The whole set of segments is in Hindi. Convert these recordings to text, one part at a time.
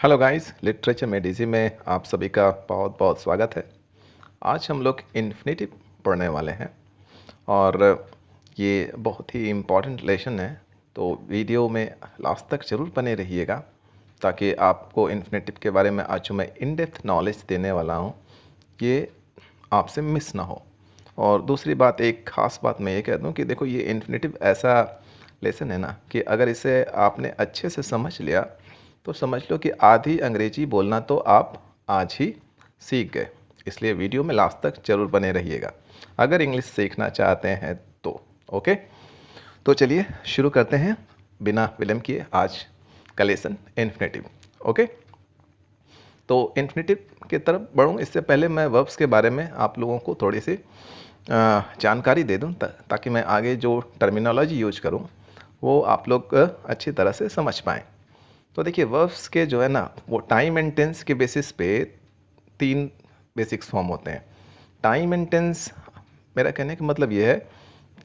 हेलो गाइस, लिटरेचर में डीजी में आप सभी का बहुत बहुत स्वागत है। आज हम लोग इन्फिनेटिव पढ़ने वाले हैं और ये बहुत ही इम्पॉर्टेंट लेसन है, तो वीडियो में लास्ट तक ज़रूर बने रहिएगा ताकि आपको इन्फिनेटिव के बारे में आज जो मैं इन डेप्थ नॉलेज देने वाला हूँ ये आपसे मिस ना हो। और दूसरी बात, एक ख़ास बात मैं ये कह दूँ कि देखो, ये इन्फिनेटिव ऐसा लेसन है ना कि अगर इसे आपने अच्छे से समझ लिया तो समझ लो कि आधी अंग्रेजी बोलना तो आप आज ही सीख गए। इसलिए वीडियो में लास्ट तक ज़रूर बने रहिएगा अगर इंग्लिश सीखना चाहते हैं तो। ओके, तो चलिए शुरू करते हैं बिना विलंब किए आज का लेसन इन्फिनेटिव। ओके, तो इन्फिनेटिव की तरफ बढ़ूँ इससे पहले मैं वर्ब्स के बारे में आप लोगों को थोड़ी सी जानकारी दे दूँ ताकि मैं आगे जो टर्मिनोलॉजी यूज करूँ वो आप लोग अच्छी तरह से समझ पाएँ। तो देखिए, वर्ब्स के जो है ना वो टाइम एंड टेंस के बेसिस पे 3 बेसिक्स फॉर्म होते हैं। टाइम एंड टेंस, मेरा कहने का मतलब ये है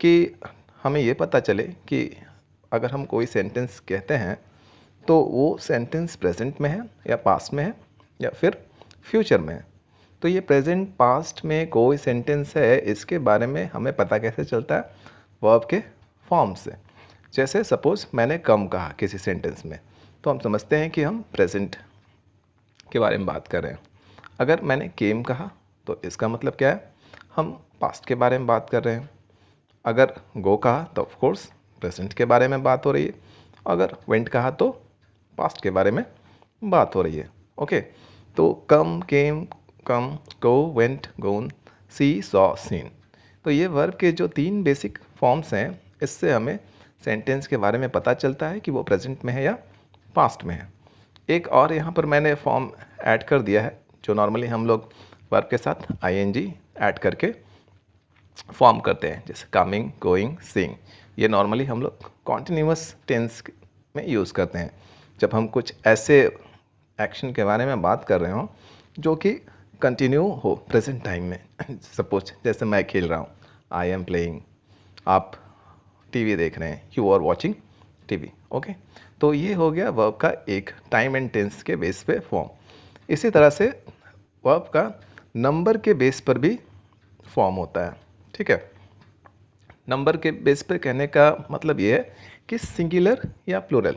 कि हमें ये पता चले कि अगर हम कोई सेंटेंस कहते हैं तो वो सेंटेंस प्रेजेंट में है या पास्ट में है या फिर फ्यूचर में है। तो ये प्रेजेंट पास्ट में कोई सेंटेंस है, इसके बारे में हमें पता कैसे चलता है? वर्ब के फॉर्म से। जैसे सपोज़ मैंने कम कहा किसी सेंटेंस में, तो हम समझते हैं कि हम प्रेजेंट के बारे में बात कर रहे हैं। अगर मैंने केम कहा तो इसका मतलब क्या है? हम पास्ट के बारे में बात कर रहे हैं। अगर गो कहा तो ऑफ कोर्स प्रेजेंट के बारे में बात हो रही है। अगर वेंट कहा तो पास्ट के बारे में बात हो रही है। ओके, तो कम, केम, कम, गो, वेंट, गोन, सी, सॉ, सीन, तो ये वर्ब के जो 3 बेसिक फॉर्म्स हैं, इससे हमें सेंटेंस के बारे में पता चलता है कि वो प्रेजेंट में है या पास्ट में है। एक और यहाँ पर मैंने फॉर्म ऐड कर दिया है जो नॉर्मली हम लोग वर्ब के साथ आईएनजी ऐड करके फॉर्म करते हैं, जैसे कमिंग, गोइंग, सीइंग। ये नॉर्मली हम लोग कॉन्टिन्यूअस टेंस में यूज़ करते हैं जब हम कुछ ऐसे एक्शन के बारे में बात कर रहे हों जो कि कंटिन्यू हो प्रेजेंट टाइम में। सपोज जैसे मैं खेल रहा हूँ, आई एम प्लेइंग, आप टीवी देख रहे हैं, you are watching TV. Okay, तो ये हो गया वर्ब का एक टाइम एंड टेंस के बेस पे फॉर्म। इसी तरह से वर्ब का नंबर के बेस पर भी फॉर्म होता है। ठीक है, नंबर के बेस पे कहने का मतलब ये है कि सिंगुलर या प्लूरल।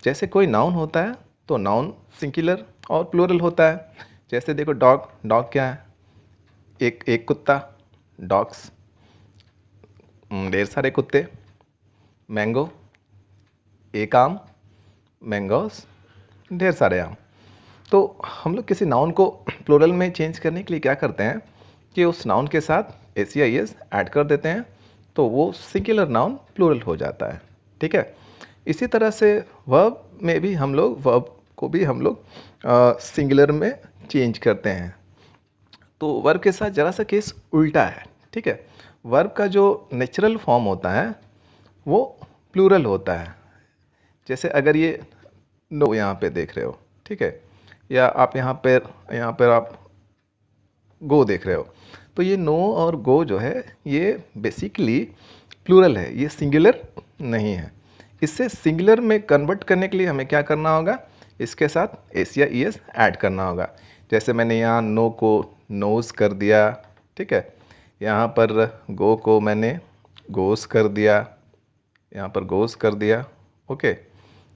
जैसे कोई नाउन होता है तो नाउन सिंगुलर और प्लूरल होता है। जैसे देखो, डॉग, डॉग क्या है? एक कुत्ता, डॉग्स, ढेर सारे कुत्ते। मैंगो, एक आम, मैंगोस, ढेर सारे आम। तो हम लोग किसी नाउन को प्लूरल में चेंज करने के लिए क्या करते हैं कि उस नाउन के साथ एस या एस ऐड कर देते हैं, तो वो सिंगुलर नाउन प्लूरल हो जाता है। ठीक है, इसी तरह से वर्ब में भी हम लोग वर्ब को भी हम लोग सिंगुलर में चेंज करते हैं। तो वर्ब के साथ ज़रा सा केस उल्टा है। ठीक है, वर्ब का जो नेचुरल फॉर्म होता है वो प्लूरल होता है। जैसे अगर ये नो यहाँ पे देख रहे हो, ठीक है, या आप यहाँ पर आप गो देख रहे हो, तो ये नो और गो जो है ये बेसिकली प्लूरल है, ये सिंगुलर नहीं है। इससे सिंगुलर में कन्वर्ट करने के लिए हमें क्या करना होगा? इसके साथ एस या ई एस ऐड करना होगा। जैसे मैंने यहाँ नो को नोज़ कर दिया, ठीक है, यहाँ पर गो को मैंने गोस कर दिया, यहाँ पर गोस कर दिया। ओके,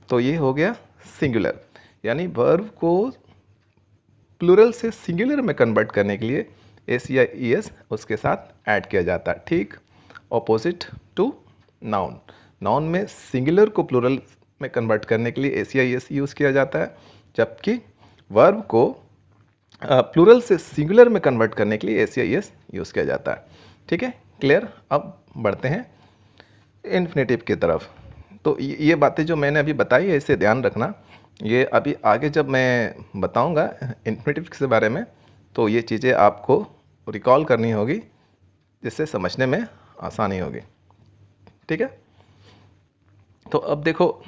तो ये हो गया सिंगुलर। यानी वर्ब को प्लूरल से सिंगुलर में कन्वर्ट करने के लिए एस या ई एस उसके साथ ऐड किया जाता है। ठीक ऑपोजिट टू नाउन। नाउन में सिंगुलर को प्लूरल में कन्वर्ट करने के लिए एस या ई एस यूज़ किया जाता है, जबकि वर्ब को प्लूरल से सिंगुलर में कन्वर्ट करने के लिए एस या ई एस यूज़ किया जाता है। ठीक है, क्लियर? अब बढ़ते हैं इन्फिनेटिव की तरफ। तो ये बातें जो मैंने अभी बताई है इसे ध्यान रखना। ये अभी आगे जब मैं बताऊंगा इन्फिनेटिव के बारे में तो ये चीज़ें आपको रिकॉल करनी होगी, जिससे समझने में आसानी होगी। ठीक है, तो अब देखो,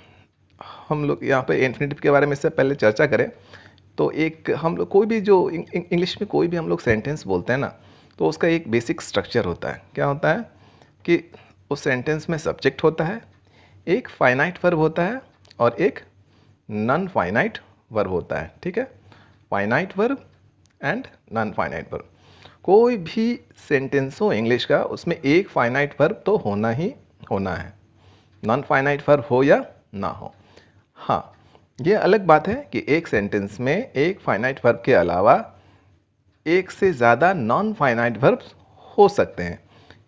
हम लोग यहाँ पे इन्फिनेटिव के बारे में इससे पहले चर्चा करें तो एक हम लोग कोई भी जो इंग्लिश में कोई भी हम लोग सेंटेंस बोलते हैं ना, तो उसका एक बेसिक स्ट्रक्चर होता है। क्या होता है कि उस सेंटेंस में सब्जेक्ट होता है, एक फाइनाइट वर्ब होता है और एक नॉन फाइनाइट वर्ब होता है, ठीक है, finite verb and non finite verb. कोई भी सेंटेंस हो इंग्लिश का, उसमें एक फाइनाइट वर्ब तो होना ही होना है, नॉन फाइनाइट वर्ब हो या ना हो। हाँ, ये अलग बात है कि एक सेंटेंस में एक फाइनाइट वर्ब के अलावा एक से ज़्यादा नॉन फाइनाइट वर्ब्स हो सकते हैं,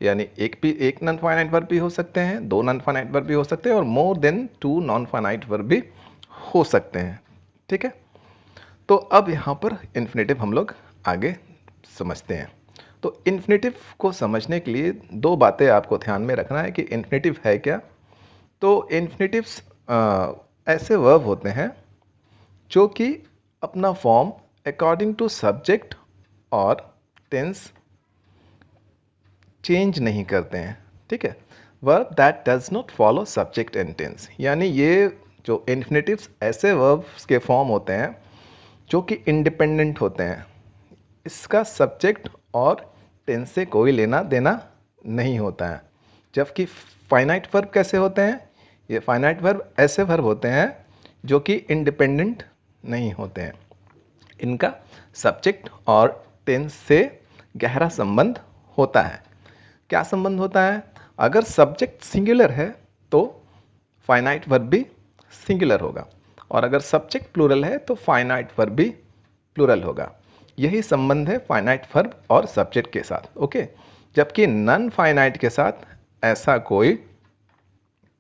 यानी एक नॉन फाइनाइट वर्ब भी हो सकते हैं, दो नॉन फाइनाइट वर्ब भी हो सकते हैं, और more than 2 non finite verb भी हो सकते हैं, ठीक है। तो अब यहाँ पर इन्फिनेटिव हम लोग आगे समझते हैं। तो इन्फिनेटिव को समझने के लिए दो बातें आपको ध्यान में रखना है कि इन्फिनेटिव है क्या। तो इन्फिनेटिव्स ऐसे वर्ब होते हैं जो कि अपना फॉर्म अकॉर्डिंग टू सब्जेक्ट और टेंस चेंज नहीं करते हैं, ठीक है। Verb that does not follow subject and tense, यानी ये जो इन्फिनेटिव्स ऐसे वर्ब्स के फॉर्म होते हैं जो कि इंडिपेंडेंट होते हैं, इसका सब्जेक्ट और टेंस से कोई लेना देना नहीं होता है। जबकि फाइनाइट वर्ब कैसे होते हैं, ये फाइनाइट वर्ब ऐसे वर्ब होते हैं जो कि इंडिपेंडेंट नहीं होते हैं, इनका सब्जेक्ट और टेंस से गहरा संबंध होता है। क्या संबंध होता है, अगर सब्जेक्ट सिंगुलर है तो फाइनाइट वर्ब भी सिंगुलर होगा, और अगर सब्जेक्ट प्लूरल है तो फाइनाइट वर्ब भी प्लूरल होगा। यही संबंध है फाइनाइट वर्ब और सब्जेक्ट के साथ, ओके। जबकि नॉन फाइनाइट के साथ ऐसा कोई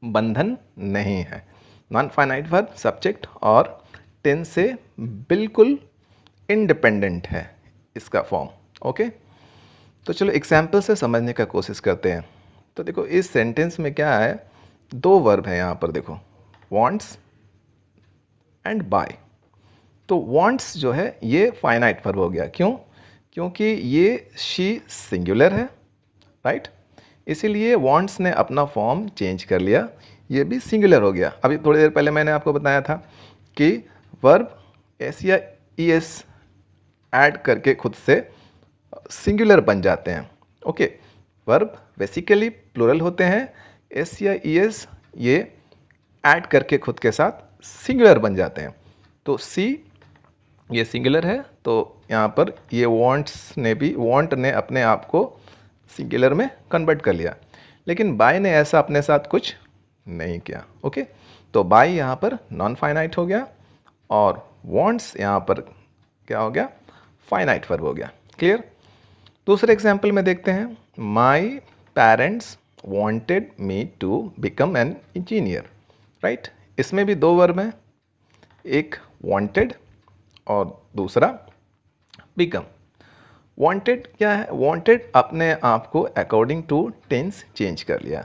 बंधन नहीं है। नॉन फाइनाइट वर्ब सब्जेक्ट और टेंस से बिल्कुल इंडिपेंडेंट है इसका फॉर्म, ओके। तो चलो एग्जाम्पल से समझने का कोशिश करते हैं। तो देखो इस सेंटेंस में क्या है, दो वर्ब है यहाँ पर, देखो वांट्स एंड बाय। तो वांट्स जो है ये फाइनाइट वर्ब हो गया, क्यों, क्योंकि ये शी सिंगुलर है, राइट। इसीलिए वांट्स ने अपना फॉर्म चेंज कर लिया, ये भी सिंगुलर हो गया। अभी थोड़ी देर पहले मैंने आपको बताया था कि वर्ब एस या ई एस ऐड करके खुद से सिंगुलर बन जाते हैं, ओके। वर्ब बेसिकली प्लूरल होते हैं, एस या ई एस ये ऐड करके खुद के साथ सिंगुलर बन जाते हैं। तो सी ये सिंगुलर है, तो यहाँ पर ये वांट्स ने भी, वांट ने अपने आप को सिंगुलर में कन्वर्ट कर लिया, लेकिन बाय ने ऐसा अपने साथ कुछ नहीं किया, ओके। तो बाय यहाँ पर नॉन फाइनाइट हो गया और वांट्स यहाँ पर क्या हो गया, फाइनाइट वर्ब हो गया, क्लियर। दूसरे एग्जाम्पल में देखते हैं, my parents wanted me to become an engineer, right. इसमें भी दो वर्ब हैं, एक वॉन्टेड और दूसरा बिकम। वॉन्टेड क्या है, वॉन्टेड अपने आप को अकॉर्डिंग टू टेंस चेंज कर लिया,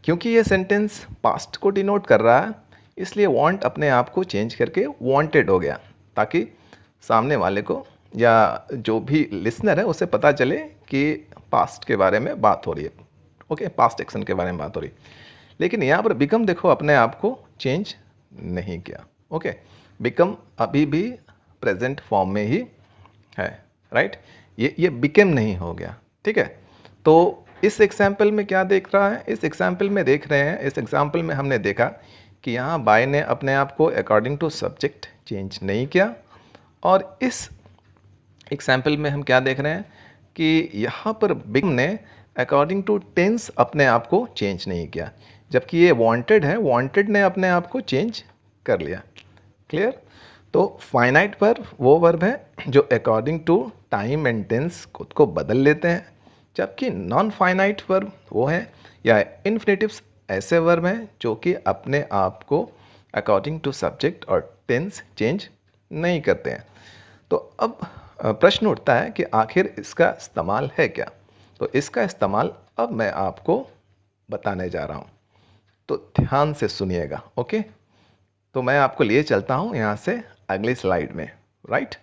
क्योंकि ये सेंटेंस पास्ट को डिनोट कर रहा है, इसलिए वॉन्ट अपने आप को चेंज करके वॉन्टेड हो गया, ताकि सामने वाले को या जो भी लिसनर है उसे पता चले कि पास्ट के बारे में बात हो रही है, ओके, पास्ट एक्शन के बारे में बात हो रही है। लेकिन यहाँ पर बिकम देखो अपने आप को चेंज नहीं किया, ओके। बिकम अभी भी प्रेजेंट फॉर्म में ही है, राइट। ये बिकम नहीं हो गया, ठीक है। तो इस एग्जाम्पल में क्या देख रहा है, इस एग्जाम्पल में देख रहे हैं, इस एग्जाम्पल में हमने देखा कि यहाँ बाय ने अपने आप को अकॉर्डिंग टू सब्जेक्ट चेंज नहीं किया, और इस एग्जाम्पल में हम क्या देख रहे हैं कि यहाँ पर बिकम ने अकॉर्डिंग टू टेंस अपने आप को चेंज नहीं किया, जबकि ये वांटेड है, वांटेड ने अपने आप को चेंज कर लिया, क्लियर। तो फाइनाइट वर्ब वो वर्ब है जो according to time and tense खुद को बदल लेते हैं, जबकि नॉन फाइनाइट वर्ब वो है या इन्फिनेटिव्स ऐसे वर्ब हैं जो कि अपने आप को अकॉर्डिंग टू सब्जेक्ट और टेंस चेंज नहीं करते हैं। तो अब प्रश्न उठता है कि आखिर इसका इस्तेमाल है क्या। तो इसका इस्तेमाल अब मैं आपको बताने जा रहा हूँ, तो ध्यान से सुनिएगा, ओके। तो मैं आपको लिए चलता हूँ यहाँ से अगली स्लाइड में, राइट।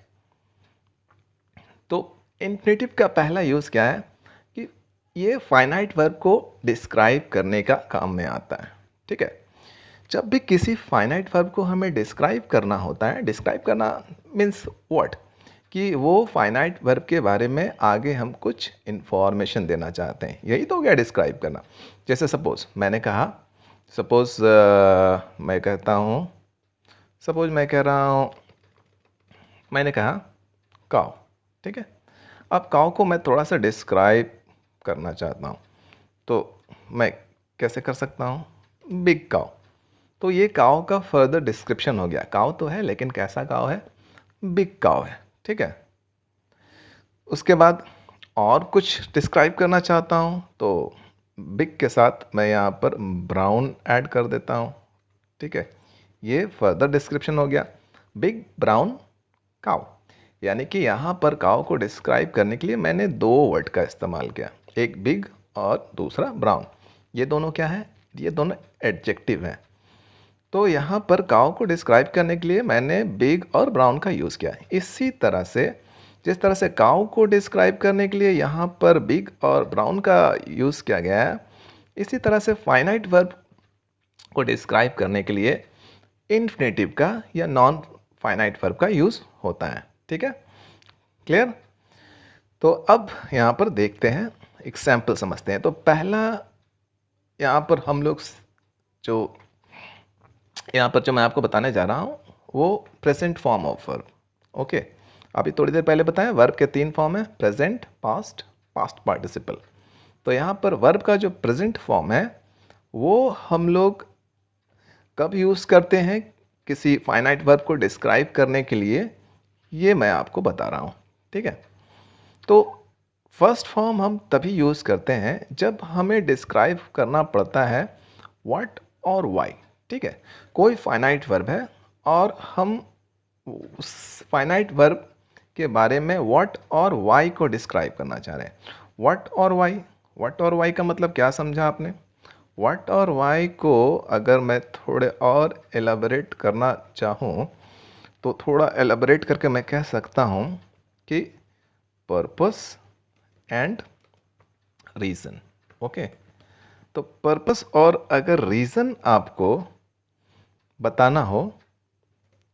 तो इन्फिनेटिव का पहला यूज़ क्या है कि ये फाइनाइट वर्ब को डिस्क्राइब करने का काम में आता है, ठीक है। जब भी किसी फाइनाइट वर्ब को हमें डिस्क्राइब करना होता है, डिस्क्राइब करना मीन्स व्हाट, कि वो फाइनाइट वर्ब के बारे में आगे हम कुछ इन्फॉर्मेशन देना चाहते हैं, यही तो हो गया डिस्क्राइब करना। जैसे सपोज मैंने कहा, सपोज मैं कहता हूँ सपोज मैं कह रहा हूँ, मैंने कहा काव, ठीक है। अब काव को मैं थोड़ा सा डिस्क्राइब करना चाहता हूँ, तो मैं कैसे कर सकता हूँ? बिग काव। तो ये काव का फर्दर डिस्क्रिप्शन हो गया। काव तो है लेकिन कैसा काव है? बिग काव है, ठीक है। उसके बाद और कुछ डिस्क्राइब करना चाहता हूँ तो बिग के साथ मैं यहाँ पर ब्राउन ऐड कर देता हूँ, ठीक है। ये फर्दर डिस्क्रिप्शन हो गया, बिग ब्राउन काव। यानी कि यहाँ पर काव को डिस्क्राइब करने के लिए मैंने दो वर्ड का इस्तेमाल किया, एक बिग और दूसरा ब्राउन। ये दोनों क्या है? ये दोनों एडजेक्टिव हैं। तो यहाँ पर काव को डिस्क्राइब करने के लिए मैंने बिग और ब्राउन का यूज़ किया है। इसी तरह से जिस तरह से काव को डिस्क्राइब करने के लिए यहाँ पर बिग और ब्राउन का यूज़ किया गया है, इसी तरह से फाइनाइट वर्ब को डिस्क्राइब करने के लिए इन्फिनेटिव का या नॉन फाइनाइट वर्ब का यूज़ होता है, ठीक है। क्लियर? तो अब यहाँ पर देखते हैं, एग्जाम्पल समझते हैं। तो पहला यहाँ पर हम लोग जो यहाँ पर जो मैं आपको बताने जा रहा हूँ वो present form of verb. Okay, अभी थोड़ी देर पहले बताया वर्ब के 3 फॉर्म है, प्रेजेंट, पास्ट, पास्ट पार्टिसिपल। तो यहाँ पर वर्ब का जो प्रेजेंट फॉर्म है वो हम लोग कब यूज़ करते हैं किसी फाइनाइट वर्ब को डिस्क्राइब करने के लिए, ये मैं आपको बता रहा हूँ, ठीक है। तो फर्स्ट फॉर्म हम तभी यूज़ करते हैं जब हमें डिस्क्राइब करना पड़ता है व्हाट और वाई, ठीक है। कोई फाइनाइट वर्ब है और हम उस फाइनाइट वर्ब के बारे में व्हाट और वाई को डिस्क्राइब करना चाह रहे हैं। व्हाट और वाई, व्हाट और वाई का मतलब क्या समझा आपने? व्हाट और वाई को अगर मैं थोड़े और एलाबोरेट करना चाहूँ तो थोड़ा एलाबोरेट करके मैं कह सकता हूँ कि पर्पस एंड रीज़न। ओके, तो पर्पस और अगर रीज़न आपको बताना हो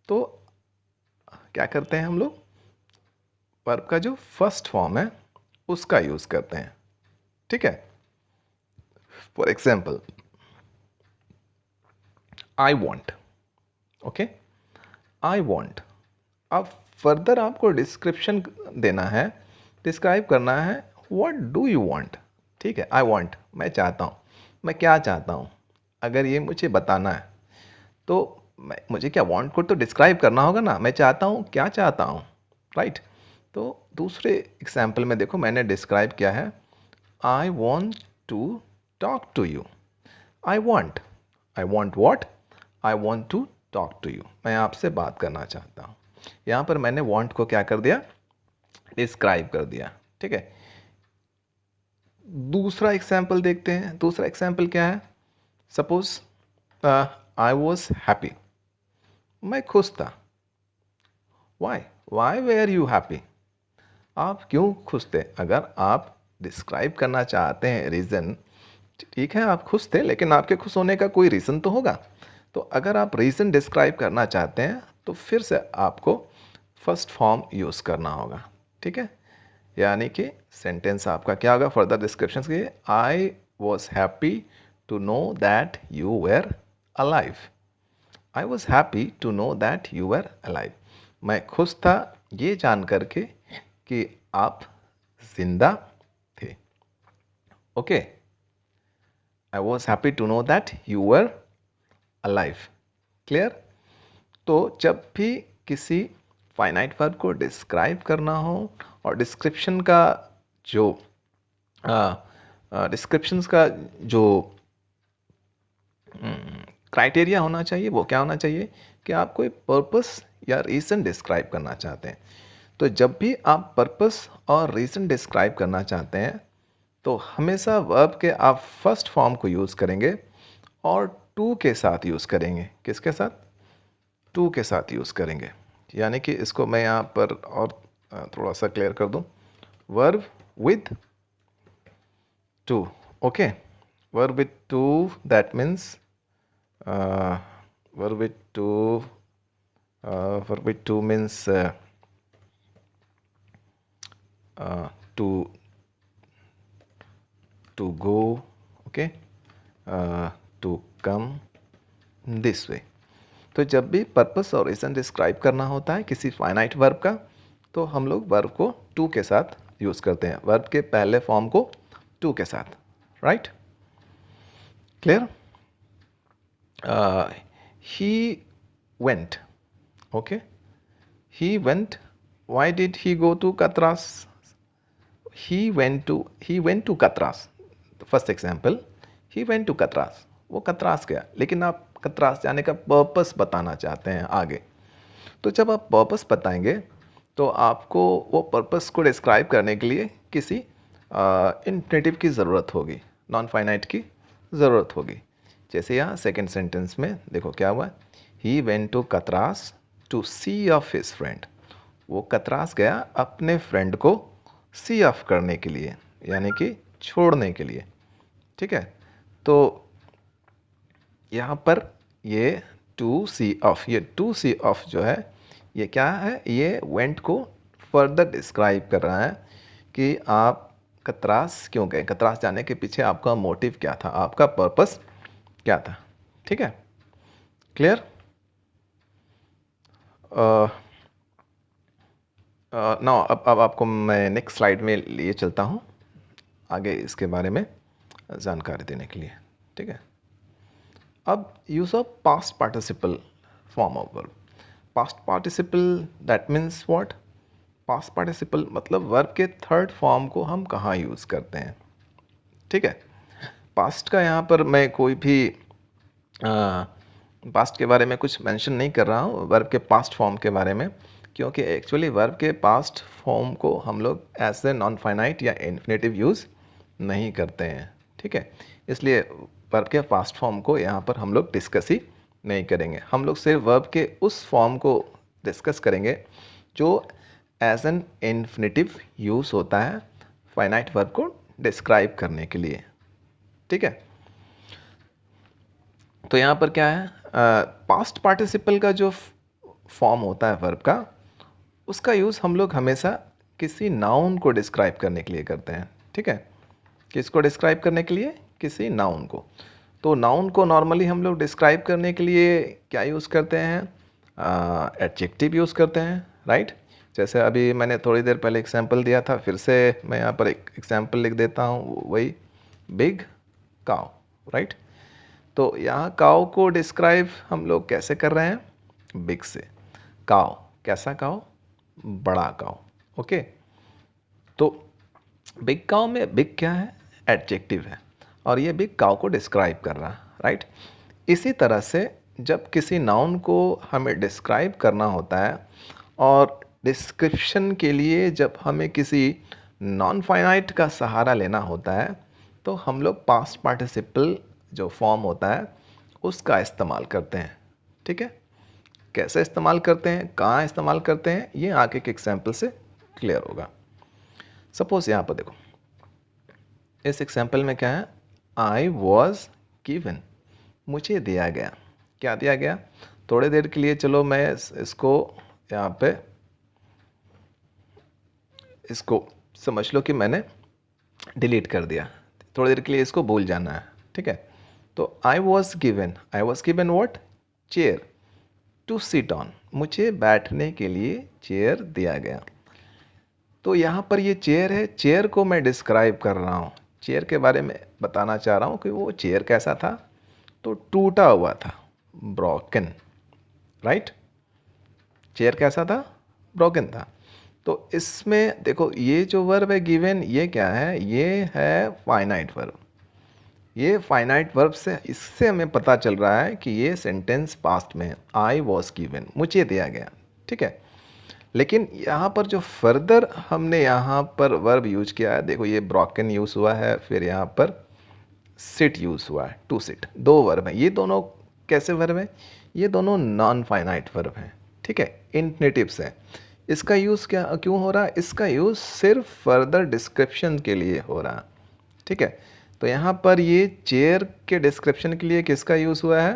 तो क्या करते हैं हम लोग? वर्ब का जो फर्स्ट फॉर्म है उसका यूज़ करते हैं, ठीक है। For example, I want. Okay, I want. अब फर्दर आपको डिस्क्रिप्शन देना है, डिस्क्राइब करना है व्हाट डू यू वांट, ठीक है। आई वांट, मैं चाहता हूँ। मैं क्या चाहता हूँ अगर ये मुझे बताना है तो मुझे क्या वांट को तो डिस्क्राइब करना होगा ना, मैं चाहता हूँ, क्या चाहता हूँ, राइट। तो दूसरे एग्जाम्पल में देखो मैंने डिस्क्राइब किया है, I want to talk to you. I want what? I want to talk to you, मैं आपसे बात करना चाहता हूँ। यहाँ पर मैंने वांट को क्या कर दिया? डिस्क्राइब कर दिया, ठीक है। दूसरा एग्जाम्पल देखते हैं। दूसरा एग्जाम्पल क्या है? सपोज आई वॉज हैप्पी, मैं खुश था। Why were you happy? आप क्यों खुश थे? अगर आप डिस्क्राइब करना चाहते हैं रीज़न, ठीक है आप खुश थे लेकिन आपके खुश होने का कोई रीज़न तो होगा। तो अगर आप रीज़न डिस्क्राइब करना चाहते हैं तो फिर से आपको फर्स्ट फॉर्म यूज़ करना होगा, ठीक है। यानी कि सेंटेंस आपका क्या होगा फर्दर डिस्क्रिप्शन के? I was happy to know that you were alive. I was happy to know that you were alive. मैं खुश था ये जान करके कि आप जिंदा थे। Okay, I was happy to know that you were alive. Clear? तो जब भी किसी फाइनाइट वर्ब को डिस्क्राइब करना हो और डिस्क्रिप्शन का जो डिस्क्रिप्शंस का जो क्राइटेरिया होना चाहिए वो क्या होना चाहिए कि आप कोई पर्पस या रीज़न डिस्क्राइब करना चाहते हैं। तो जब भी आप पर्पस और रीज़न डिस्क्राइब करना चाहते हैं तो हमेशा वर्ब के आप फर्स्ट फॉर्म को यूज़ करेंगे और टू के साथ यूज़ करेंगे। किसके साथ? टू के साथ यूज़ करेंगे। यानी कि इसको मैं यहाँ पर और थोड़ा सा क्लियर कर दूँ, verb with two. Okay, verb with to, that means verb with to, verb with to means to go, okay, to come, this way। तो जब भी पर्पस और रीज़न डिस्क्राइब करना होता है किसी फाइनाइट वर्ब का, तो हम लोग वर्ब को टू के साथ यूज़ करते हैं, वर्ब के पहले फॉर्म को टू के साथ, right? Clear? He went, okay, he went. Why did he go to Katras? He went to Katras. The first example, he went to Katras. वो कतरास गया, लेकिन आप कतरास जाने का पर्पस बताना चाहते हैं आगे। तो जब आप पर्पस बताएंगे तो आपको वो पर्पस को डिस्क्राइब करने के लिए किसी इन्फिनेटिव की ज़रूरत होगी, नॉन फाइनाइट की ज़रूरत होगी। जैसे यहाँ सेकेंड सेंटेंस में देखो क्या हुआ, he went to Katras to see off his friend. वो कतरास गया अपने फ्रेंड को सी ऑफ करने के लिए, यानी कि छोड़ने के लिए, ठीक है। तो यहाँ पर ये टू सी ऑफ, ये टू सी ऑफ जो है ये क्या है, ये वेंट को फर्दर डिस्क्राइब कर रहा है कि आप कतरास क्यों गए, कतरास जाने के पीछे आपका मोटिव क्या था, आपका पर्पस क्या था, ठीक है। क्लियर? नाउ अब आपको मैं नेक्स्ट स्लाइड में लिए चलता हूँ आगे इसके बारे में जानकारी देने के लिए, ठीक है। अब use of past participle form of verb. Past participle that means what? Past participle मतलब वर्ब के थर्ड फॉर्म को हम कहाँ यूज़ करते हैं, ठीक है। पास्ट का यहाँ पर मैं कोई भी पास्ट के बारे में कुछ मेंशन नहीं कर रहा हूँ, वर्ब के पास्ट फॉर्म के बारे में, क्योंकि एक्चुअली वर्ब के पास्ट फॉर्म को हम लोग एज ए नॉन फाइनाइट या इन्फिनेटिव यूज़ नहीं करते हैं, ठीक है। इसलिए वर्ब के पास्ट फॉर्म को यहाँ पर हम लोग डिस्कस ही नहीं करेंगे। हम लोग सिर्फ वर्ब के उस फॉर्म को डिस्कस करेंगे जो एज एन इन्फिनेटिव यूज़ होता है फाइनाइट वर्ब को डिस्क्राइब करने के लिए, ठीक है। तो यहाँ पर क्या है, पास्ट पार्टिसिपल का जो फॉर्म होता है वर्ब का, उसका यूज़ हम लोग हमेशा किसी नाउन को डिस्क्राइब करने के लिए करते हैं, ठीक है। किसको डिस्क्राइब करने के लिए? किसी नाउन को। तो नाउन को नॉर्मली हम लोग डिस्क्राइब करने के लिए क्या यूज़ करते हैं? एडजेक्टिव यूज़ करते हैं, राइट। जैसे अभी मैंने थोड़ी देर पहले एग्जाम्पल दिया था, फिर से मैं यहाँ पर एक एग्जाम्पल लिख देता हूँ, वही बिग काउ, राइट। तो यहाँ काउ को डिस्क्राइब हम लोग कैसे कर रहे हैं? बिग से। काउ कैसा काउ? बड़ा काउ, ओके। तो बिग काउ में बिग क्या है? एडजेक्टिव है, और ये बिग काउ को डिस्क्राइब कर रहा है, राइट। इसी तरह से जब किसी नाउन को हमें डिस्क्राइब करना होता है, और डिस्क्रिप्शन के लिए जब हमें किसी नॉन फाइनाइट का सहारा लेना होता है, तो हम लोग पास्ट पार्टिसिपल जो फॉर्म होता है उसका इस्तेमाल करते हैं, ठीक है। कैसे इस्तेमाल करते हैं, कहाँ इस्तेमाल करते हैं, ये आगे के एग्जाम्पल से क्लियर होगा। सपोज यहाँ पर देखो, इस एग्जाम्पल में क्या है? आई वॉज गिवन, मुझे दिया गया। क्या दिया गया? थोड़ी देर के लिए चलो मैं इसको यहाँ पे इसको समझ लो कि मैंने डिलीट कर दिया, थोड़ी देर के लिए इसको भूल जाना है, ठीक है। तो I was given what? Chair to sit on, मुझे बैठने के लिए चेयर दिया गया। तो यहाँ पर ये चेयर है, चेयर को मैं डिस्क्राइब कर रहा हूँ, चेयर के बारे में बताना चाह रहा हूँ कि वो चेयर कैसा था? तो टूटा हुआ था, ब्रोकन, राइट। चेयर कैसा था? ब्रोकन था। तो इसमें देखो ये जो वर्ब है गिवन, ये क्या है? ये है फाइनाइट वर्ब। ये फाइनाइट वर्ब से इससे हमें पता चल रहा है कि ये सेंटेंस पास्ट में है। आई वॉज गिवन, मुझे दिया गया, ठीक है। लेकिन यहाँ पर जो फर्दर हमने यहाँ पर वर्ब यूज किया है, देखो ये ब्रोकन यूज हुआ है, फिर यहाँ पर सिट यूज हुआ है, टू सिट, दो वर्ब हैं। ये दोनों कैसे वर्ब हैं? ये दोनों नॉन फाइनाइट वर्ब हैं, ठीक है, इन्फिनेटिव्स हैं। इसका यूज़ क्या क्यों हो रहा है? इसका यूज़ सिर्फ फर्दर डिस्क्रिप्शन के लिए हो रहा है, ठीक है। तो यहाँ पर ये चेयर के डिस्क्रिप्शन के लिए किसका यूज़ हुआ है?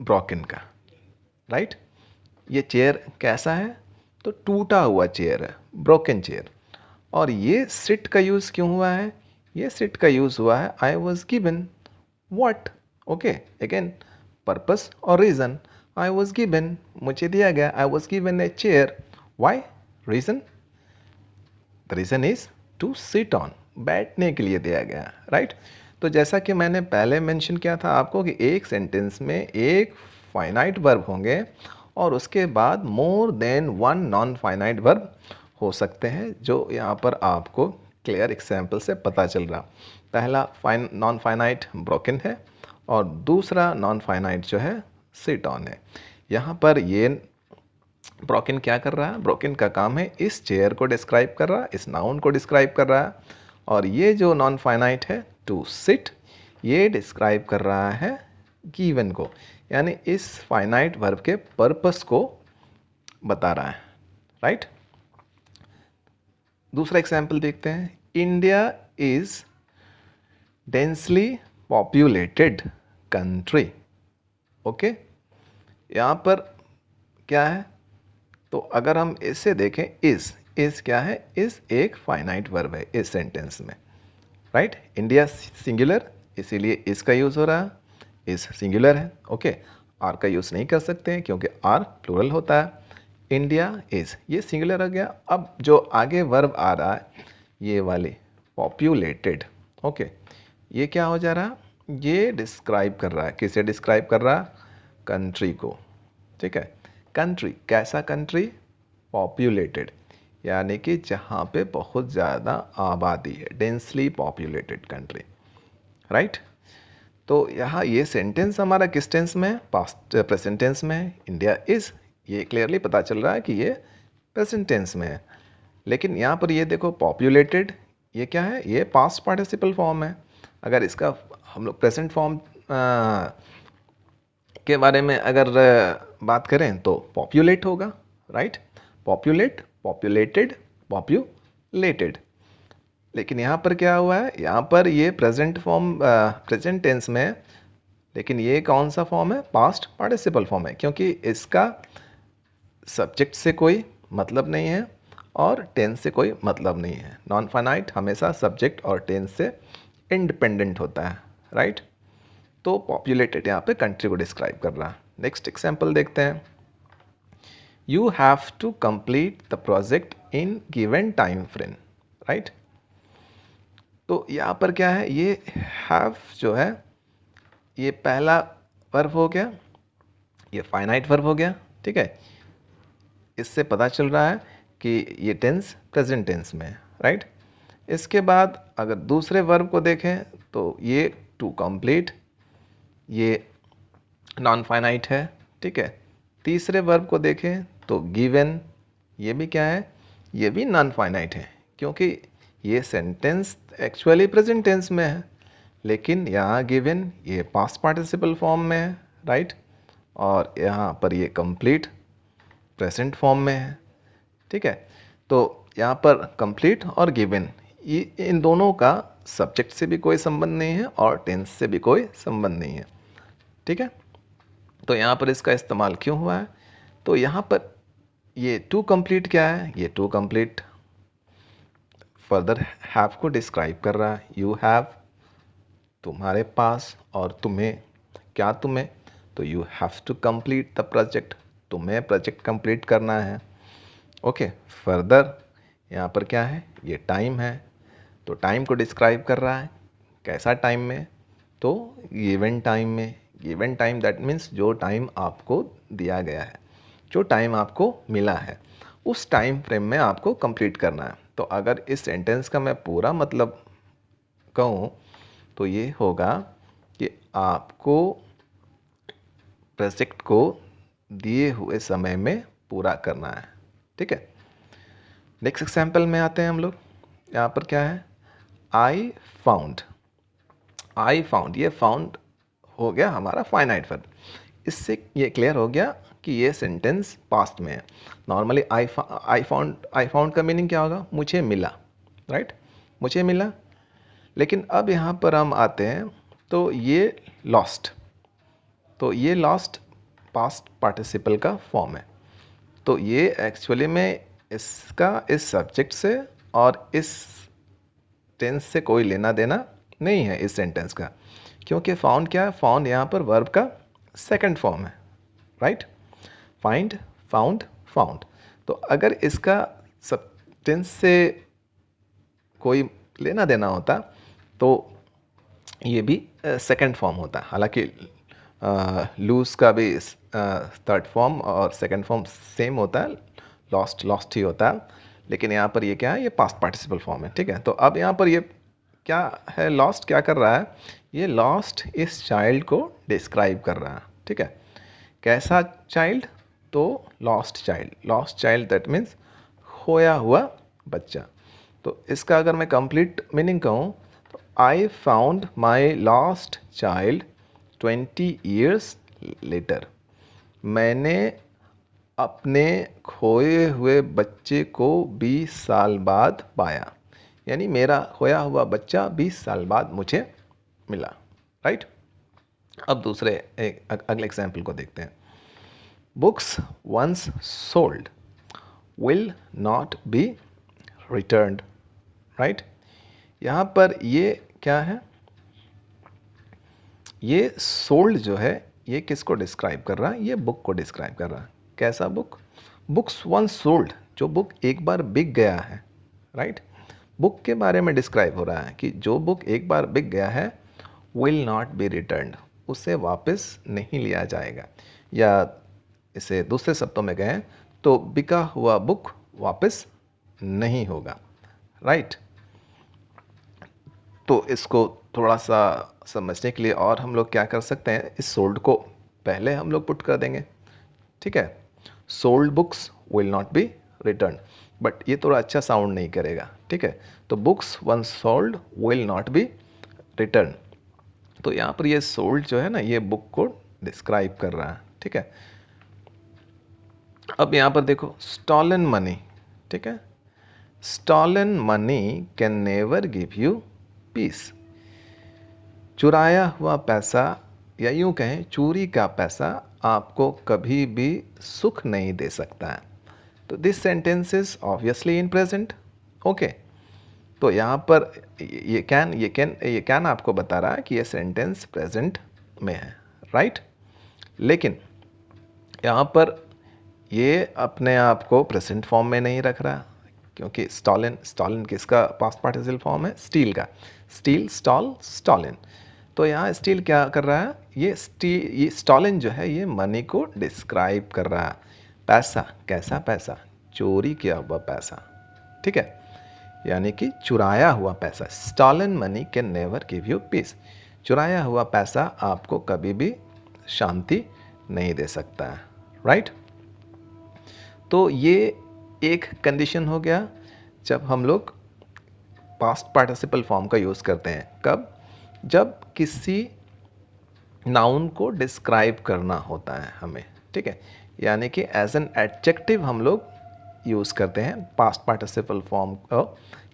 ब्रोकन का, राइट। ये चेयर कैसा है? तो टूटा हुआ चेयर है, ब्रोकन चेयर। और ये सिट का यूज़ क्यों हुआ है? ये सिट का यूज़ हुआ है I was given what, okay. Again purpose और रीज़न। आई वॉज गिवन, मुझे दिया गया, I was given a chair. Why? Reason, the reason is to sit on, बैठने के लिए दिया गया, राइट। तो जैसा कि मैंने पहले मेंशन किया था आपको कि एक सेंटेंस में एक फाइनाइट वर्ब होंगे और उसके बाद more than one non finite verb हो सकते हैं, जो यहाँ पर आपको क्लियर एग्जाम्पल से पता चल रहा। पहला नॉन फाइनाइट ब्रोकन है और दूसरा नॉन फाइनाइट जो है सिट ऑन है। यहाँ पर ये ब्रोकन क्या कर रहा है? ब्रोकन का काम है इस चेयर को डिस्क्राइब कर रहा है, इस नाउन को डिस्क्राइब कर रहा है। और ये जो नॉन फाइनाइट है टू सिट, ये डिस्क्राइब कर रहा है गिवन को, यानी इस फाइनाइट वर्ब के पर्पस को बता रहा है, राइट। दूसरा एग्जाम्पल देखते हैं। India is densely populated country. Okay, यहाँ पर क्या है? तो अगर हम इसे देखें, इज क्या है? इज एक फाइनाइट वर्ब है इस सेंटेंस में, राइट। इंडिया सिंगुलर, इसीलिए इस का यूज़ हो रहा है, इज सिंगुलर है। ओके, आर का यूज़ नहीं कर सकते हैं क्योंकि आर प्लूरल होता है। इंडिया इज, ये सिंगुलर हो गया। अब जो आगे वर्ब आ रहा है ये वाली पॉपुलेटेड, ओके, ये क्या हो जा रहा? ये डिस्क्राइब कर रहा है, किसे डिस्क्राइब कर रहा? कंट्री को, ठीक है। कंट्री, कैसा कंट्री? पॉपुलेटेड, यानी कि जहाँ पे बहुत ज़्यादा आबादी है, डेंसली पॉपुलेटेड कंट्री, राइट। तो यहाँ ये सेंटेंस हमारा किस टेंस में है? पास्ट प्रेजेंट टेंस में है। इंडिया इज़, ये क्लियरली पता चल रहा है कि ये प्रेजेंट टेंस में है। लेकिन यहाँ पर ये देखो पॉपुलेटेड, ये क्या है? ये पास्ट पार्टिसिपल फॉर्म है। अगर इसका हम लोग प्रेजेंट फॉर्म के बारे में अगर बात करें तो पॉपुलेट होगा, राइट। Populate, populated, populated. लेकिन यहाँ पर क्या हुआ है? यहाँ पर ये प्रेजेंट फॉर्म प्रेजेंट टेंस में है, लेकिन ये कौन सा फॉर्म है? पास्ट पार्टिसिपल फॉर्म है, क्योंकि इसका सब्जेक्ट से कोई मतलब नहीं है और टेंस से कोई मतलब नहीं है। नॉन फाइनाइट हमेशा सब्जेक्ट और टेंस से इंडिपेंडेंट होता है, राइट। तो पॉपुलेटेड यहाँ पे कंट्री को डिस्क्राइब कर रहा है। नेक्स्ट एग्जाम्पल देखते हैं। You have to complete the project in given time frame, right. तो यहाँ पर क्या है? ये हैव जो है ये पहला वर्ब हो गया, ये फाइनाइट वर्ब हो गया, ठीक है। इससे पता चल रहा है कि ये टेंस प्रेजेंट टेंस में है, राइट। इसके बाद अगर दूसरे वर्ब को देखें तो ये टू कंप्लीट, ये नॉन फाइनाइट है, ठीक है। तीसरे वर्ब को देखें तो गिवन, ये भी क्या है? ये भी नॉन फाइनाइट है, क्योंकि ये सेंटेंस एक्चुअली प्रेजेंट टेंस में है, लेकिन यहाँ गिवन ये पास्ट पार्टिसिपल फॉर्म में है, राइट। और यहाँ पर ये कंप्लीट प्रेजेंट फॉर्म में है, ठीक है। तो यहाँ पर कंप्लीट और गिवन, ये इन दोनों का सब्जेक्ट से भी कोई संबंध नहीं है और टेंस से भी कोई संबंध नहीं है, ठीक है। तो यहाँ पर इसका इस्तेमाल क्यों हुआ है? तो यहाँ पर ये टू कंप्लीट क्या है? ये टू कंप्लीट फर्दर हैव को डिस्क्राइब कर रहा है। यू हैव, तुम्हारे पास, और तुम्हें, क्या तुम्हें? तो you have to complete the project, तुम्हें प्रोजेक्ट कंप्लीट करना है, ओके। फर्दर यहाँ पर क्या है? ये टाइम है, तो टाइम को डिस्क्राइब कर रहा है, कैसा टाइम में? तो गिवन टाइम में। गिवन टाइम दैट मीन्स जो टाइम आपको दिया गया है, जो टाइम आपको मिला है, उस टाइम फ्रेम में आपको कंप्लीट करना है। तो अगर इस सेंटेंस का मैं पूरा मतलब कहूँ तो ये होगा कि आपको प्रोजेक्ट को दिए हुए समय में पूरा करना है, ठीक है। नेक्स्ट एग्जाम्पल में आते हैं हम लोग। यहाँ पर क्या है? आई फाउंड, आई फाउंड, ये फाउंड हो गया हमारा फाइनाइट वर्ब। इससे ये क्लियर हो गया कि ये सेंटेंस पास्ट में है। नॉर्मली आई फाउंड का मीनिंग क्या होगा? मुझे मिला, राइट, मुझे मिला। लेकिन अब यहाँ पर हम आते हैं तो ये लॉस्ट, तो ये लॉस्ट पास्ट पार्टिसिपल का फॉर्म है। तो ये एक्चुअली में इसका इस सब्जेक्ट से और इस टेंस से कोई लेना देना नहीं है इस सेंटेंस का, क्योंकि फाउंड क्या है? फाउंड यहाँ पर वर्ब का सेकंड फॉर्म है, राइट। Find, found, found. तो अगर इसका सब्टेंस से कोई लेना देना होता तो ये भी सेकंड फॉर्म होता। हालांकि लूज का भी थर्ड फॉर्म और सेकंड फॉर्म सेम होता है, लॉस्ट लॉस्ट ही होता है, लेकिन यहाँ पर ये क्या है, ये पास्ट पार्टिसिपल फॉर्म है, ठीक है। तो अब यहाँ पर ये क्या है, लॉस्ट क्या कर रहा है, ये लॉस्ट इस चाइल्ड को डिस्क्राइब कर रहा है, ठीक है। कैसा चाइल्ड, तो लॉस्ट चाइल्ड दैट मीन्स खोया हुआ बच्चा। तो इसका अगर मैं कंप्लीट मीनिंग कहूँ तो I found my lost child 20 years later. मैंने अपने खोए हुए बच्चे को 20 साल बाद पाया, यानी मेरा खोया हुआ बच्चा 20 साल बाद मुझे मिला, राइट। अब दूसरे अगले एग्जाम्पल को देखते हैं। Books once sold will not be returned, right. यहाँ पर ये क्या है, ये सोल्ड जो है ये किसको डिस्क्राइब कर रहा है, ये बुक को डिस्क्राइब कर रहा है। कैसा बुक, बुक्स वंस सोल्ड, जो बुक एक बार बिक गया है, राइट। बुक के बारे में डिस्क्राइब हो रहा है कि जो बुक एक बार बिक गया है विल नॉट बी रिटर्न्ड, उसे वापस नहीं लिया जाएगा, या इसे दूसरे शब्दों में कहें तो बिका हुआ बुक वापस नहीं होगा, राइट। तो इसको थोड़ा सा समझने के लिए और हम लोग क्या कर सकते हैं, इस सोल्ड को पहले हम लोग पुट कर देंगे, ठीक है। Sold books will not be return, but ये थोड़ा अच्छा साउंड नहीं करेगा, ठीक है। तो books once sold will not be return, तो यहाँ पर ये सोल्ड जो है ना, ये बुक को डिस्क्राइब कर रहा है, ठीक है। अब यहाँ पर देखो स्टॉलन मनी, ठीक है। Stolen money can never give you peace. चुराया हुआ पैसा, या यूं कहें चोरी का पैसा आपको कभी भी सुख नहीं दे सकता है। तो this sentence is obviously in present, okay. तो यहाँ पर ये कैन आपको बता रहा है कि ये सेंटेंस प्रेजेंट में है, राइट। लेकिन यहाँ पर ये अपने आप को प्रेजेंट फॉर्म में नहीं रख रहा, क्योंकि स्टॉलन किसका पास्ट पार्टिसिपल फॉर्म है, स्टील का। Steel, stall, stolen. तो यहाँ स्टील क्या कर रहा है, ये स्टॉलन जो है ये मनी को डिस्क्राइब कर रहा है। पैसा, कैसा पैसा, चोरी किया हुआ पैसा, ठीक है, यानी कि चुराया हुआ पैसा। Stolen money can never give you peace, चुराया हुआ पैसा आपको कभी भी शांति नहीं दे सकता है, राइट। तो ये एक कंडीशन हो गया जब हम लोग पास्ट पार्टिसिपल फॉर्म का यूज़ करते हैं। कब, जब किसी नाउन को डिस्क्राइब करना होता है हमें, ठीक है, यानी कि एज एन एडजेक्टिव हम लोग यूज़ करते हैं पास्ट पार्टिसिपल फॉर्म को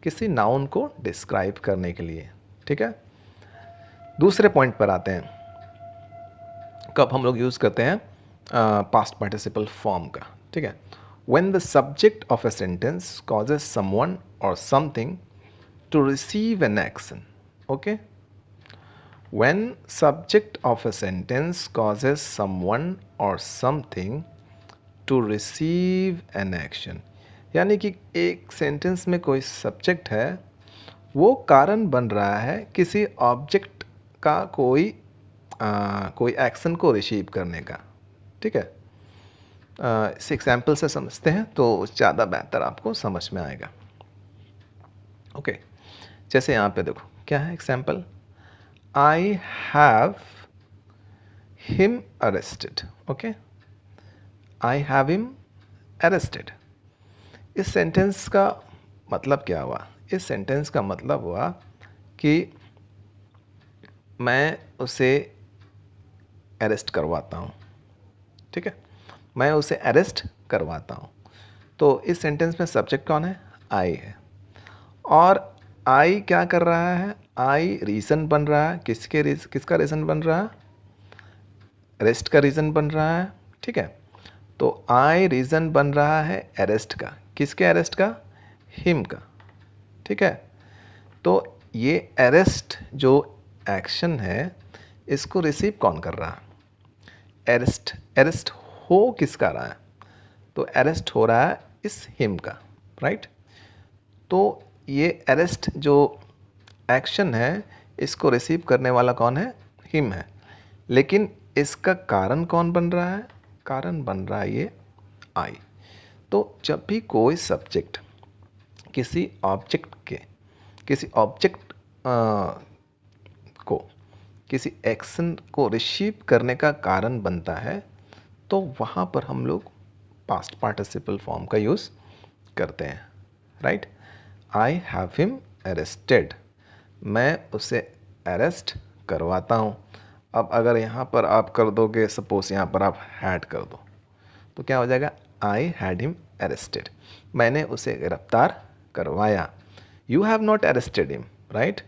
किसी नाउन को डिस्क्राइब करने के लिए, ठीक है। दूसरे पॉइंट पर आते हैं, कब हम लोग यूज़ करते हैं पास्ट पार्टिसिपल फॉर्म का, ठीक है। When the subject of a sentence causes someone or something to receive an action, okay. When subject of a sentence causes someone or something to receive an action, यानी कि एक सेंटेंस में कोई सब्जेक्ट है, वो कारण बन रहा है किसी ऑब्जेक्ट का कोई एक्शन को रिसीव करने का, ठीक है। इस एग्जाम्पल से समझते हैं तो ज़्यादा बेहतर आपको समझ में आएगा, ओके। जैसे यहाँ पे देखो क्या है example, I have him arrested, okay, I have him arrested. इस सेंटेंस का मतलब क्या हुआ, इस सेंटेंस का मतलब हुआ कि मैं उसे अरेस्ट करवाता हूँ, ठीक है, मैं उसे अरेस्ट करवाता हूँ। तो इस सेंटेंस में सब्जेक्ट कौन है, आई है, और आई क्या कर रहा है, आई रीज़न बन रहा है, किसका रीज़न बन रहा है, अरेस्ट का रीज़न बन रहा है, ठीक है। तो आई रीज़न बन रहा है अरेस्ट का, किसके अरेस्ट का, हिम का, ठीक है। तो ये अरेस्ट जो एक्शन है इसको रिसीव कौन कर रहा है, अरेस्ट हो किसका रहा है? तो अरेस्ट हो रहा है इस हिम का, राइट? तो ये अरेस्ट जो एक्शन है, इसको रिसीव करने वाला कौन है? हिम है। लेकिन इसका कारण कौन बन रहा है? कारण बन रहा है ये आई। तो जब भी कोई सब्जेक्ट किसी ऑब्जेक्ट को किसी एक्शन को रिसीव करने का कारण बनता है, तो वहाँ पर हम लोग पास्ट पार्टिसिपल फॉर्म का यूज़ करते हैं, right? I have him arrested, मैं उसे अरेस्ट करवाता हूँ। अब अगर यहाँ पर आप कर दोगे, सपोज यहाँ पर आप हैड कर दो, तो क्या हो जाएगा? आई हैड हिम अरेस्टेड, मैंने उसे गिरफ्तार करवाया। You have not arrested him, right?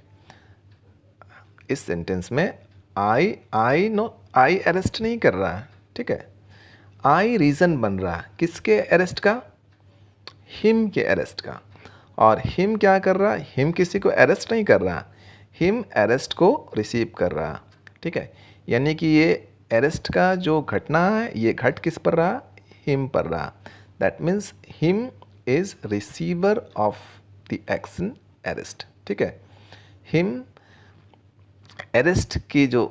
इस सेंटेंस में आई अरेस्ट नहीं कर रहा है, ठीक है? आई रीज़न बन रहा है किसके अरेस्ट का? हिम के अरेस्ट का। और हिम क्या कर रहा है? हिम किसी को अरेस्ट नहीं कर रहा, हिम अरेस्ट को रिसीव कर रहा, ठीक है? यानी कि ये अरेस्ट का जो घटना है, ये घट किस पर रहा? हिम पर रहा। That means him is receiver of the action arrest, ठीक है? हिम अरेस्ट की जो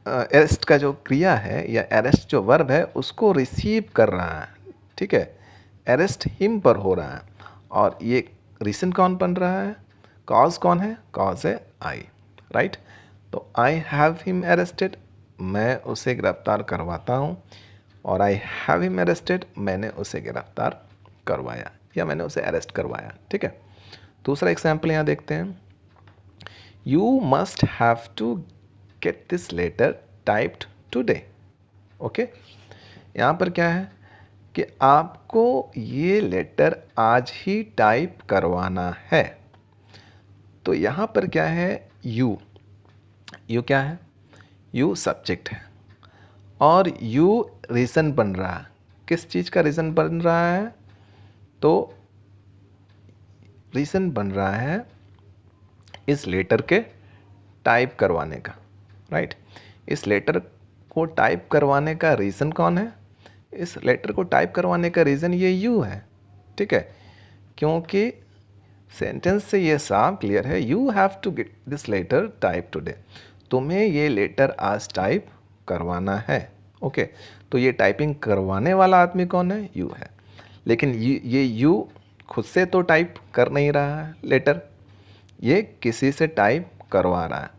अरेस्ट का जो क्रिया है या अरेस्ट जो वर्ब है, उसको रिसीव कर रहा है, ठीक है? अरेस्ट हिम पर हो रहा है और ये रीज़न कौन बन रहा है? कॉज कौन है? कॉज है आई, राइट? तो आई हैव हिम अरेस्टेड, मैं उसे गिरफ्तार करवाता हूँ, और आई हैव हिम अरेस्टेड, मैंने उसे गिरफ्तार करवाया या मैंने उसे अरेस्ट करवाया, ठीक है? दूसरा एग्जाम्पल यहाँ देखते हैं। You must have to get this letter typed today. Okay, यहाँ पर क्या है कि आपको ये लेटर आज ही टाइप करवाना है। तो यहाँ पर क्या है? यू क्या है? यू सब्जेक्ट है और यू रीज़न बन रहा है। किस चीज़ का रीज़न बन रहा है? तो रीज़न बन रहा है इस लेटर के टाइप करवाने का, राइट? इस लेटर को टाइप करवाने का रीज़न कौन है? इस लेटर को टाइप करवाने का रीज़न ये यू है, ठीक है? क्योंकि सेंटेंस से ये साफ क्लियर है, you have to get this letter type today, तुम्हें ये लेटर आज टाइप करवाना है। ओके, तो ये टाइपिंग करवाने वाला आदमी कौन है? यू है। लेकिन ये यू खुद से तो टाइप कर नहीं रहा है लेटर, ये किसी से टाइप करवा रहा है।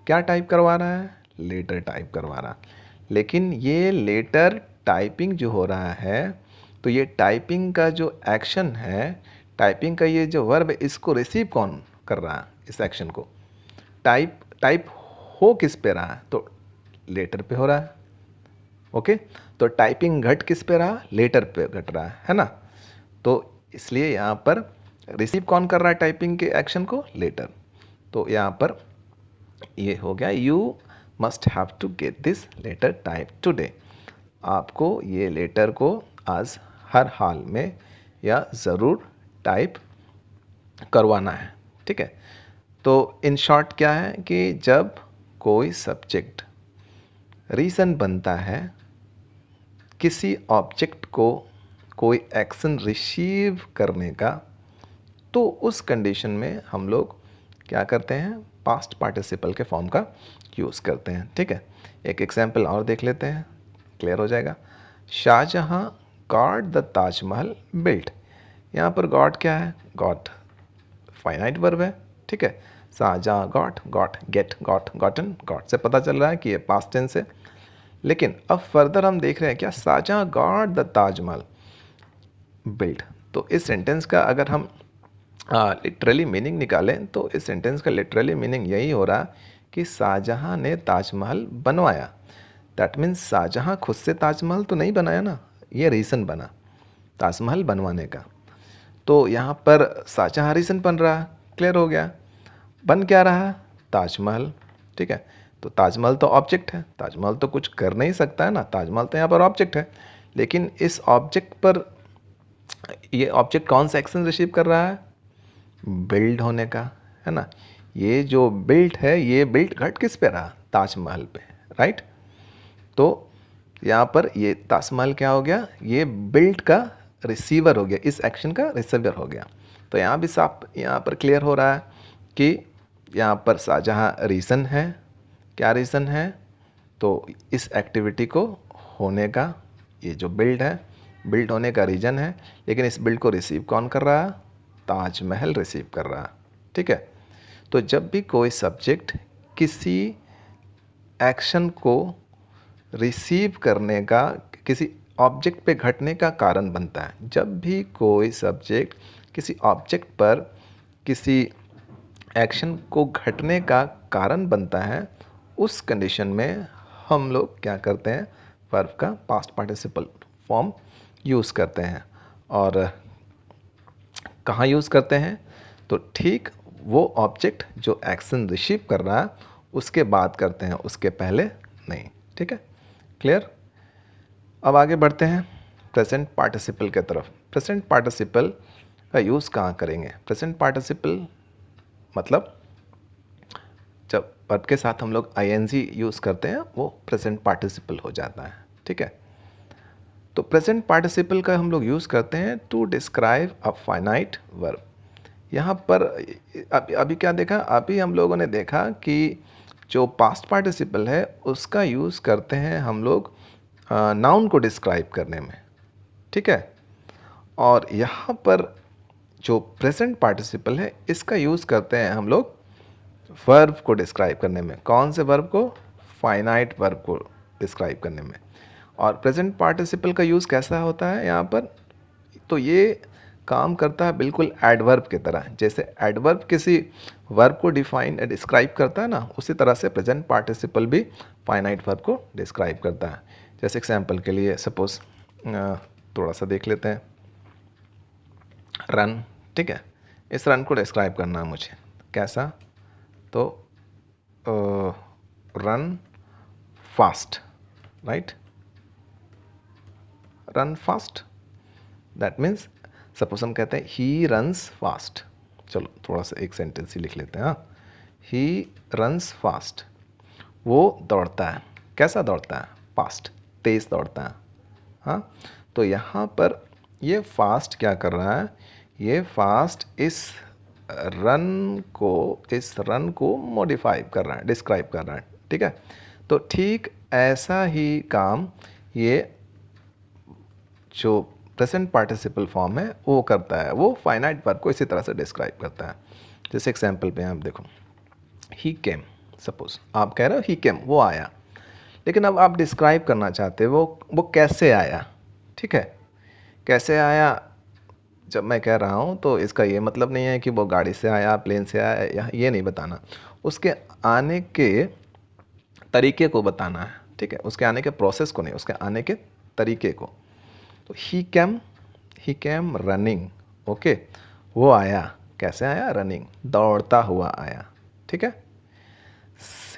क्या टाइप करवा रहा है? लेटर टाइप करवा रहा है। लेकिन ये लेटर टाइपिंग जो हो रहा है, तो ये टाइपिंग का जो एक्शन है, टाइपिंग का ये जो वर्ब है, इसको रिसीव कौन कर रहा है? इस एक्शन को टाइप हो किस पे रहा है? तो लेटर पे हो रहा है। ओके, तो टाइपिंग घट किस पे रहा? लेटर पे घट रहा है ना? तो इसलिए यहाँ पर रिसीव कौन कर रहा है टाइपिंग के एक्शन को? लेटर। तो यहाँ पर ये हो गया, you must have to get this letter type today, आपको ये लेटर को आज हर हाल में या ज़रूर टाइप करवाना है, ठीक है? तो इन शॉर्ट क्या है कि जब कोई सब्जेक्ट रीज़न बनता है किसी ऑब्जेक्ट को कोई एक्शन रिसीव करने का, तो उस कंडीशन में हम लोग क्या करते हैं? पास्ट पार्टिसिपल के फॉर्म का यूज़ करते हैं, ठीक है? एक एग्जाम्पल और देख लेते हैं, क्लियर हो जाएगा। Shahjahan got the Taj Mahal built. यहाँ पर गॉट क्या है? गॉट फाइनाइट वर्ब है, ठीक है? Shahjahan got get gotten, got से पता चल रहा है कि ये पास्ट टेंस है। लेकिन अब फर्दर हम देख रहे हैं क्या? Shahjahan got the Taj Mahal built. तो इस सेंटेंस का अगर हम लिटरली मीनिंग निकालें, तो इस सेंटेंस का लिटरली मीनिंग यही हो रहा कि शाहजहां ने ताजमहल बनवाया। दैट मीन्स शाहजहां खुद से ताजमहल तो नहीं बनाया ना, ये रीज़न बना ताजमहल बनवाने का। तो यहाँ पर शाहजहां रीज़न बन रहा, क्लियर हो गया। बन क्या रहा? ताजमहल, ठीक है? तो ताजमहल तो ऑब्जेक्ट है, ताजमहल तो कुछ कर नहीं सकता है ना, ताजमहल तो यहाँ पर ऑब्जेक्ट है। लेकिन इस ऑब्जेक्ट पर ये ऑब्जेक्ट कौन सा एक्शन रिसीव कर रहा है? बिल्ड होने का, है ना? ये जो बिल्ट है, ये बिल्ट घट किस पे रहा? ताजमहल पे, राइट? तो यहाँ पर ये ताजमहल क्या हो गया, ये बिल्ट का रिसीवर हो गया, इस एक्शन का रिसीवर हो गया। तो यहाँ भी साफ यहाँ पर क्लियर हो रहा है कि यहाँ पर शाहजहाँ रीज़न है। क्या रीज़न है, तो इस एक्टिविटी को होने का ये जो बिल्ड है, बिल्ड होने का रीजन है, लेकिन इस बिल्ड को रिसीव कौन कर रहा है, ताजमहल रिसीव कर रहा है। ठीक है, तो जब भी कोई सब्जेक्ट किसी एक्शन को रिसीव करने का, किसी ऑब्जेक्ट पे घटने का कारण बनता है, जब भी कोई सब्जेक्ट किसी ऑब्जेक्ट पर किसी एक्शन को घटने का कारण बनता है, उस कंडीशन में हम लोग क्या करते हैं, वर्ब का पास्ट पार्टिसिपल फॉर्म यूज़ करते हैं। और कहाँ यूज़ करते हैं, तो ठीक वो ऑब्जेक्ट जो एक्शन रिसीव कर रहा है उसके बाद करते हैं, उसके पहले नहीं। ठीक है, क्लियर। अब आगे बढ़ते हैं प्रेजेंट पार्टिसिपल के तरफ। प्रेजेंट पार्टिसिपल का यूज़ कहाँ करेंगे, प्रेजेंट पार्टिसिपल मतलब जब वर्ब के साथ हम लोग आईएनजी यूज़ करते हैं वो प्रेजेंट पार्टिसिपल हो जाता है। ठीक है, तो प्रेजेंट पार्टिसिपल का हम लोग यूज़ करते हैं to describe a finite verb. यहाँ पर अभी क्या देखा, अभी हम लोगों ने देखा कि जो पास्ट पार्टिसिपल है उसका यूज़ करते हैं हम लोग नाउन को डिस्क्राइब करने में। ठीक है, और यहाँ पर जो प्रेजेंट पार्टिसिपल है इसका यूज़ करते हैं हम लोग वर्ब को डिस्क्राइब करने में। कौन से वर्ब को, फाइनाइट वर्ब को डिस्क्राइब करने में। और प्रेजेंट पार्टिसिपल का यूज़ कैसा होता है यहाँ पर, तो ये काम करता है बिल्कुल एडवर्ब की तरह। जैसे एडवर्ब किसी वर्ब को डिफाइन डिस्क्राइब करता है ना, उसी तरह से प्रेजेंट पार्टिसिपल भी फाइनाइट वर्ब को डिस्क्राइब करता है। जैसे एग्जांपल के लिए सपोज थोड़ा सा देख लेते हैं, रन। ठीक है, इस रन को डिस्क्राइब करना है मुझे, कैसा, तो run fast, right, run fast, that means suppose हम कहते हैं ही रन्स फास्ट। चलो थोड़ा सा एक सेंटेंस ही लिख लेते हैं। हाँ, ही रन्स फास्ट, वो दौड़ता है, कैसा दौड़ता है, फास्ट, तेज दौड़ता है। हाँ, तो यहाँ पर ये फास्ट क्या कर रहा है, ये फास्ट इस रन को मॉडिफाई कर रहा है, डिस्क्राइब कर रहा है। ठीक है, तो ठीक ऐसा ही काम ये जो प्रेजेंट पार्टिसिपल फॉर्म है वो करता है, वो फाइनाइट वर्ब को इसी तरह से डिस्क्राइब करता है। जैसे एग्जांपल पे आप देखो, ही केम, सपोज आप कह रहे हो ही केम, वो आया, लेकिन अब आप डिस्क्राइब करना चाहते हो वो कैसे आया। ठीक है, कैसे आया जब मैं कह रहा हूँ तो इसका ये मतलब नहीं है कि वो गाड़ी से आया, प्लेन से आया, ये नहीं बताना, उसके आने के तरीके को बताना है। ठीक है, उसके आने के प्रोसेस को नहीं, उसके आने के तरीके को। तो ही कैम रनिंग, ओके, वो आया, कैसे आया, रनिंग, दौड़ता हुआ आया। ठीक है,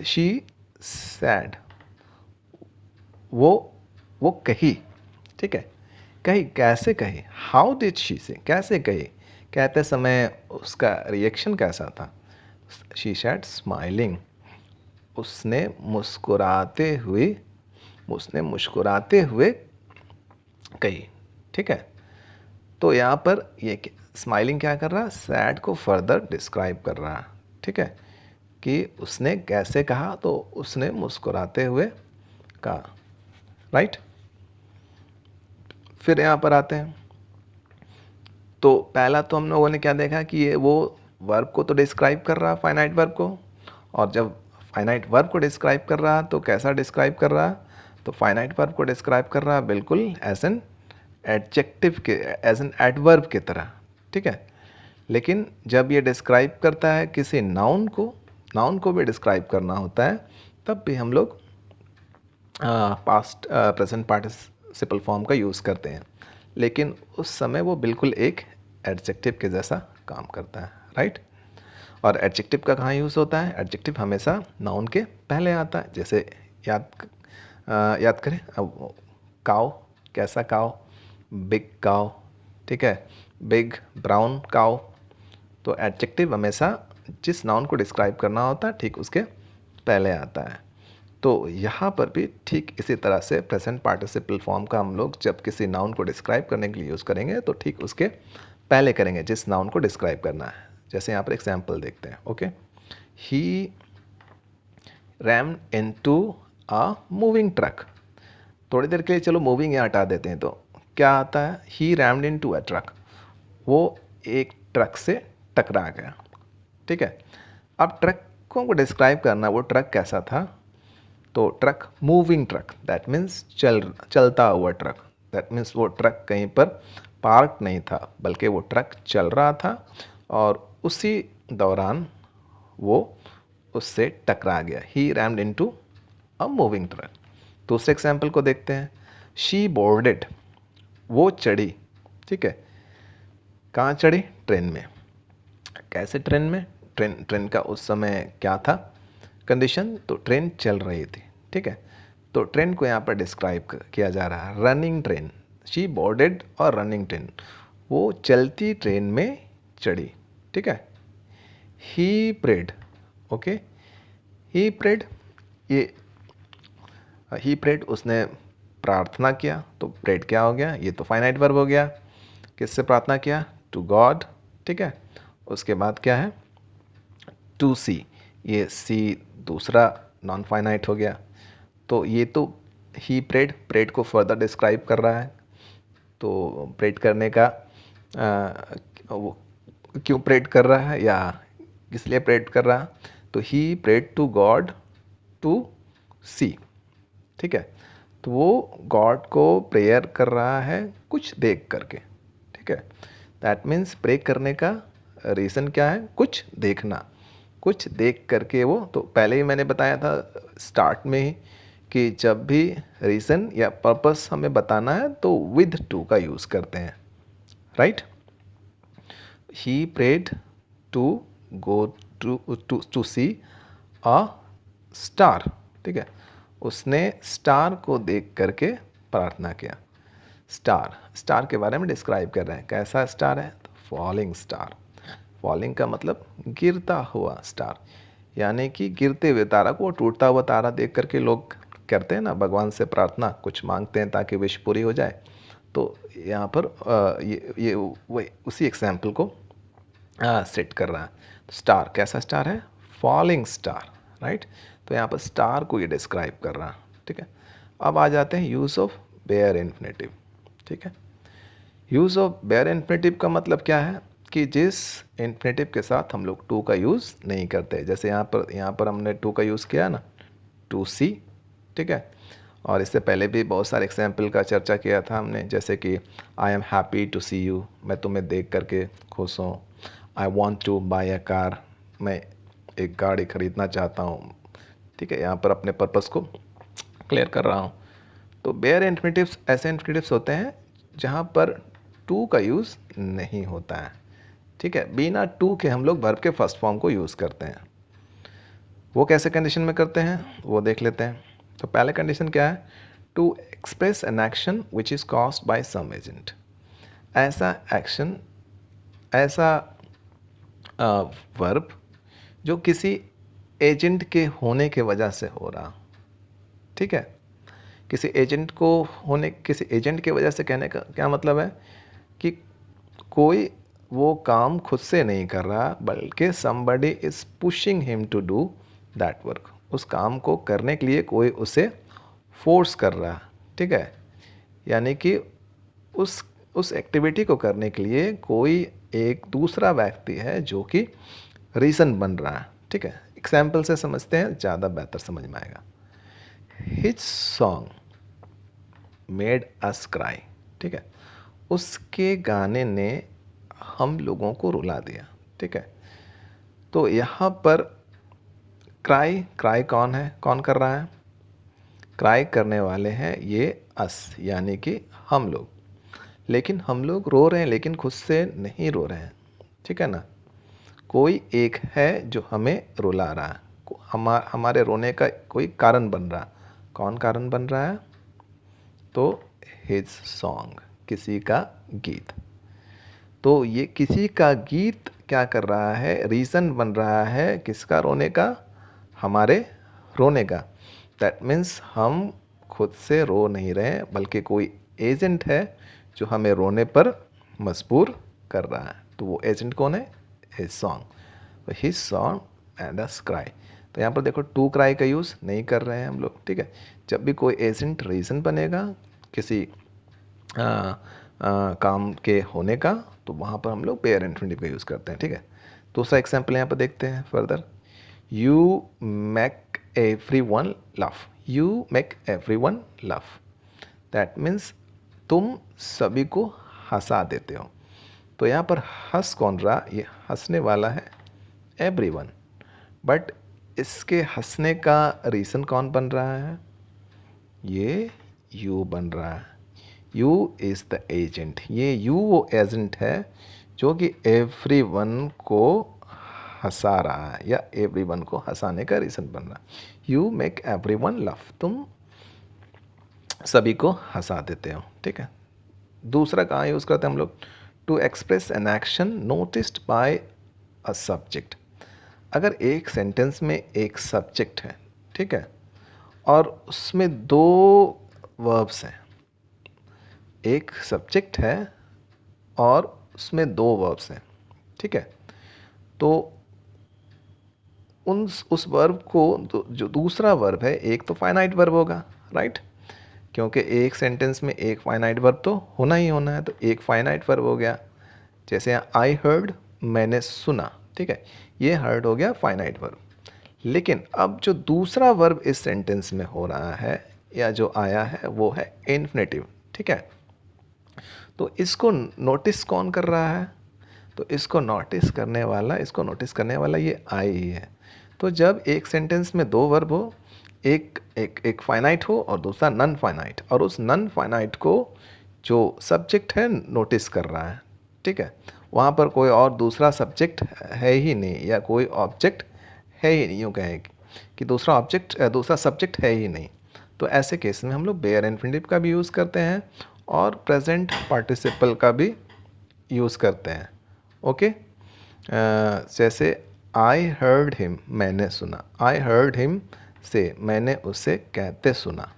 शी सैड, वो कही। ठीक है, कही, कैसे कही, हाउ डिड शी से, कैसे कही, कहते समय उसका रिएक्शन कैसा था, शी सैड स्माइलिंग, उसने मुस्कुराते हुए कही। ठीक है, तो यहाँ पर ये स्माइलिंग क्या कर रहा है, सैड को फर्दर डिस्क्राइब कर रहा है। ठीक है, कि उसने कैसे कहा, तो उसने मुस्कुराते हुए कहा, राइट। फिर यहाँ पर आते हैं, तो पहला तो हम लोगों ने क्या देखा कि ये वो वर्ब को तो डिस्क्राइब कर रहा, फाइनाइट वर्ब को, और जब फाइनाइट वर्ब को डिस्क्राइब कर रहा तो कैसा डिस्क्राइब कर रहा, तो फाइनाइट वर्ब को डिस्क्राइब कर रहा बिल्कुल एज एन एडजेक्टिव के, एज एन एडवर्ब की तरह। ठीक है, लेकिन जब ये डिस्क्राइब करता है किसी नाउन को भी डिस्क्राइब करना होता है, तब भी हम लोग पास्ट प्रेजेंट पार्टिसिपल फॉर्म का यूज़ करते हैं, लेकिन उस समय वो बिल्कुल एक एडजेक्टिव के जैसा काम करता है, राइट। और एडजेक्टिव का कहाँ यूज़ होता है, एडजेक्टिव हमेशा नाउन के पहले आता है। जैसे याद करें, काव, कैसा काव, बिग काव। ठीक है, बिग ब्राउन काव। तो एडजेक्टिव हमेशा जिस नाउन को डिस्क्राइब करना होता है ठीक उसके पहले आता है। तो यहाँ पर भी ठीक इसी तरह से प्रेजेंट पार्टिसिपल फॉर्म का हम लोग जब किसी नाउन को डिस्क्राइब करने के लिए यूज़ करेंगे तो ठीक उसके पहले करेंगे जिस नाउन को डिस्क्राइब करना है। जैसे यहाँ पर एग्जाम्पल देखते हैं। Okay, he RAM into a moving truck. थोड़ी देर के लिए चलो मूविंग यहाँ हटा देते हैं, तो क्या आता है, ही रैम्ड इनटू अ ट्रक, वो एक ट्रक से टकरा गया। ठीक है, अब ट्रकों को डिस्क्राइब करना, वो ट्रक कैसा था, तो truck moving truck, that means चलता हुआ ट्रक, दैट मीन्स वो ट्रक कहीं पर पार्क नहीं था बल्कि वो ट्रक चल रहा था और उसी दौरान वो उससे टकरा गया। He rammed into a moving truck. दूसरे एग्जाम्पल को देखते हैं। शी बोर्डेड, वो चढ़ी। ठीक है, कहाँ चढ़ी, ट्रेन में। कैसे ट्रेन में, ट्रेन का उस समय क्या था कंडीशन, तो ट्रेन चल रही थी। ठीक है, तो ट्रेन को यहाँ पर डिस्क्राइब किया जा रहा है, रनिंग ट्रेन। शी बोर्डेड और रनिंग ट्रेन, वो चलती ट्रेन में चढ़ी। ठीक है, he prayed. Okay, he prayed, ये ही प्रेड, उसने प्रार्थना किया। तो प्रेड क्या हो गया, ये तो फाइनाइट वर्ब हो गया। किससे प्रार्थना किया, टू गॉड। ठीक है, उसके बाद क्या है, टू सी, ये सी दूसरा नॉन फाइनाइट हो गया। तो ये तो ही प्रेड को फर्दर डिस्क्राइब कर रहा है। तो प्रेड करने का वो क्यों प्रेड कर रहा है या किस लिए प्रेड कर रहा है, तो he prayed to God to see. ठीक है, तो वो गॉड को प्रेयर कर रहा है कुछ देख करके। ठीक है, दैट मीन्स प्रे करने का रीज़न क्या है, कुछ देखना, कुछ देख करके वो। तो पहले ही मैंने बताया था स्टार्ट में ही कि जब भी रीज़न या पर्पस हमें बताना है तो विद टू का यूज़ करते हैं, right. He prayed to go to see a star. ठीक है, उसने स्टार को देख करके प्रार्थना किया। स्टार के बारे में डिस्क्राइब कर रहे हैं, कैसा स्टार है, तो फॉलिंग स्टार। फॉलिंग का मतलब गिरता हुआ स्टार, यानी कि गिरते हुए तारा को, टूटता हुआ तारा देख करके लोग करते हैं ना भगवान से प्रार्थना, कुछ मांगते हैं ताकि विश पूरी हो जाए। तो यहाँ पर ये वही उसी एग्जाम्पल को सेट कर रहा है। स्टार कैसा स्टार है, फॉलिंग स्टार, राइट। तो यहाँ पर स्टार को ये डिस्क्राइब कर रहा है। ठीक है, अब आ जाते हैं यूज़ ऑफ बेयर इन्फिनेटिव। ठीक है, यूज़ ऑफ बेयर इन्फिनेटिव का मतलब क्या है कि जिस इन्फिनेटिव के साथ हम लोग टू का यूज़ नहीं करते। जैसे यहाँ पर हमने टू का यूज़ किया ना, टू सी। ठीक है, और इससे पहले भी बहुत सारे एग्जाम्पल का चर्चा किया था हमने, जैसे कि I am happy to see you, मैं तुम्हें देख करके खुश हूँ। I want to buy a car, मैं एक गाड़ी खरीदना चाहता हूँ। ठीक है, यहाँ पर अपने पर्पस को क्लियर कर रहा हूँ। तो बेयर इन्फिनेटिव्स ऐसे इन्फिनेटिव्स होते हैं जहाँ पर टू का यूज़ नहीं होता है। ठीक है, बिना टू के हम लोग वर्ब के फर्स्ट फॉर्म को यूज़ करते हैं। वो कैसे कंडीशन में करते हैं वो देख लेते हैं। तो पहले कंडीशन क्या है, to express an action which is caused by some agent. ऐसा एक्शन, ऐसा वर्ब जो किसी एजेंट के होने के वजह से हो रहा। ठीक है, किसी एजेंट की वजह से कहने का क्या मतलब है कि कोई वो काम खुद से नहीं कर रहा बल्कि somebody is pushing him to do that work. उस काम को करने के लिए कोई उसे फोर्स कर रहा। ठीक है, यानी कि उस एक्टिविटी को करने के लिए कोई एक दूसरा व्यक्ति है जो कि रीज़न बन रहा है। ठीक है, एग्जाम्पल से समझते हैं, ज़्यादा बेहतर समझ में आएगा। His song made us cry. ठीक है, उसके गाने ने हम लोगों को रुला दिया। ठीक है, तो यहाँ पर क्राई कौन है, कौन कर रहा है, क्राई करने वाले हैं ये अस, यानी कि हम लोग। लेकिन हम लोग रो रहे हैं लेकिन खुद से नहीं रो रहे हैं। ठीक है ना, कोई एक है जो हमें रुला रहा है, हमारे रोने का कोई कारण बन रहा। कौन कारण बन रहा है, तो हिज सॉन्ग, किसी का गीत। तो ये किसी का गीत क्या कर रहा है, रीज़न बन रहा है किसका रोने का, हमारे रोने का। दैट मीन्स हम खुद से रो नहीं रहे हैं, बल्कि कोई एजेंट है जो हमें रोने पर मजबूर कर रहा है। तो वो एजेंट कौन है? His song. His song and us cry. तो यहाँ पर देखो टू क्राई का यूज़ नहीं कर रहे हैं हम लोग, ठीक है। जब भी कोई एजेंट रीज़न बनेगा किसी काम के होने का, तो वहाँ पर हम लोग पेयर इन्फिनिटिव का यूज़ करते हैं, ठीक है। दूसरा एग्जाम्पल यहाँ पर देखते हैं further. You make every one laugh. You make every one laugh, that means तुम सभी को हंसा देते हो। तो यहाँ पर हंस कौन रहा? ये हंसने वाला है एवरीवन, बट इसके हंसने का रीज़न कौन बन रहा है? ये यू बन रहा है। You is the agent. ये यू वो एजेंट है जो कि एवरीवन को हंसा रहा है या एवरीवन को हंसाने का रीज़न बन रहा है। यू मेक एवरीवन लाफ, तुम सभी को हंसा देते हो, ठीक है। दूसरा कहाँ यूज़ करते हैं हम लोग? To express an action noticed by a subject. अगर एक सेंटेंस में एक सब्जेक्ट है, ठीक है, और उसमें दो वर्ब्स हैं। एक सब्जेक्ट है और उसमें दो वर्ब्स हैं, ठीक है। तो उस वर्ब को जो दूसरा वर्ब है, एक तो फाइनाइट वर्ब होगा, राइट, क्योंकि एक सेंटेंस में एक फाइनाइट वर्ब तो होना ही होना है। तो एक फाइनाइट वर्ब हो गया, जैसे आई हर्ड, मैंने सुना, ठीक है, ये हर्ड हो गया फाइनाइट वर्ब। लेकिन अब जो दूसरा वर्ब इस सेंटेंस में हो रहा है या जो आया है वो है इन्फिनेटिव, ठीक है। तो इसको नोटिस कौन कर रहा है? तो इसको नोटिस करने वाला ये आई ही है। तो जब एक सेंटेंस में दो वर्ब हो, एक फाइनाइट हो और दूसरा नन फाइनाइट, और उस नन फाइनाइट को जो सब्जेक्ट है नोटिस कर रहा है, ठीक है, वहाँ पर कोई और दूसरा सब्जेक्ट है ही नहीं या कोई ऑब्जेक्ट है ही नहीं, यूँ कहें कि दूसरा सब्जेक्ट है ही नहीं। तो ऐसे केस में हम लोग बेयर इन्फिनिटिव का भी यूज़ करते हैं और प्रेजेंट पार्टिसिपल का भी यूज़ करते हैं, ओके। जैसे आई हर्ड हिम, मैंने सुना। आई हर्ड हिम से, मैंने उसे कहते सुना।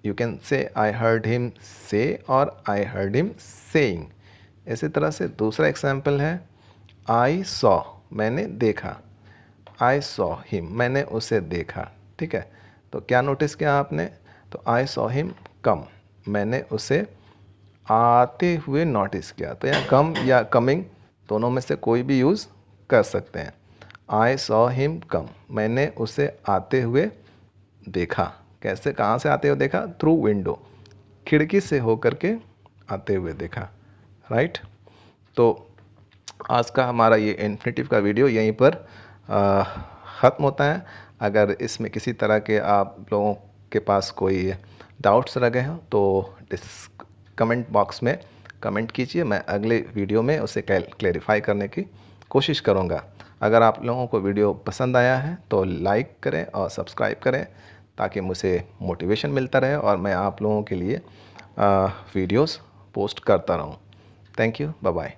You can say I heard him से और आई हर्ड हिम सेइंग। इसी तरह से दूसरा एग्जाम्पल है आई सॉ, मैंने देखा। आई सॉ हिम, मैंने उसे देखा, ठीक है। तो क्या नोटिस किया आपने? तो आई सॉ हिम कम, मैंने उसे आते हुए नोटिस किया। तो यहाँ कम या कमिंग दोनों में से कोई भी यूज़ कर सकते हैं। आई सॉ हिम कम, मैंने उसे आते हुए देखा। कैसे, कहाँ से आते हुए देखा? थ्रू विंडो, खिड़की से होकर के आते हुए देखा, राइट। तो आज का हमारा ये इन्फिनेटिव का वीडियो यहीं पर ख़त्म होता है। अगर इसमें किसी तरह के आप लोगों के पास कोई डाउट्स रह गए हों तो कमेंट बॉक्स में कमेंट कीजिए, मैं अगले वीडियो में उसे क्लैरिफाई करने की कोशिश करूँगा। अगर आप लोगों को वीडियो पसंद आया है तो लाइक करें और सब्सक्राइब करें, ताकि मुझे मोटिवेशन मिलता रहे और मैं आप लोगों के लिए वीडियोस पोस्ट करता रहूँ। Thank you, bye bye.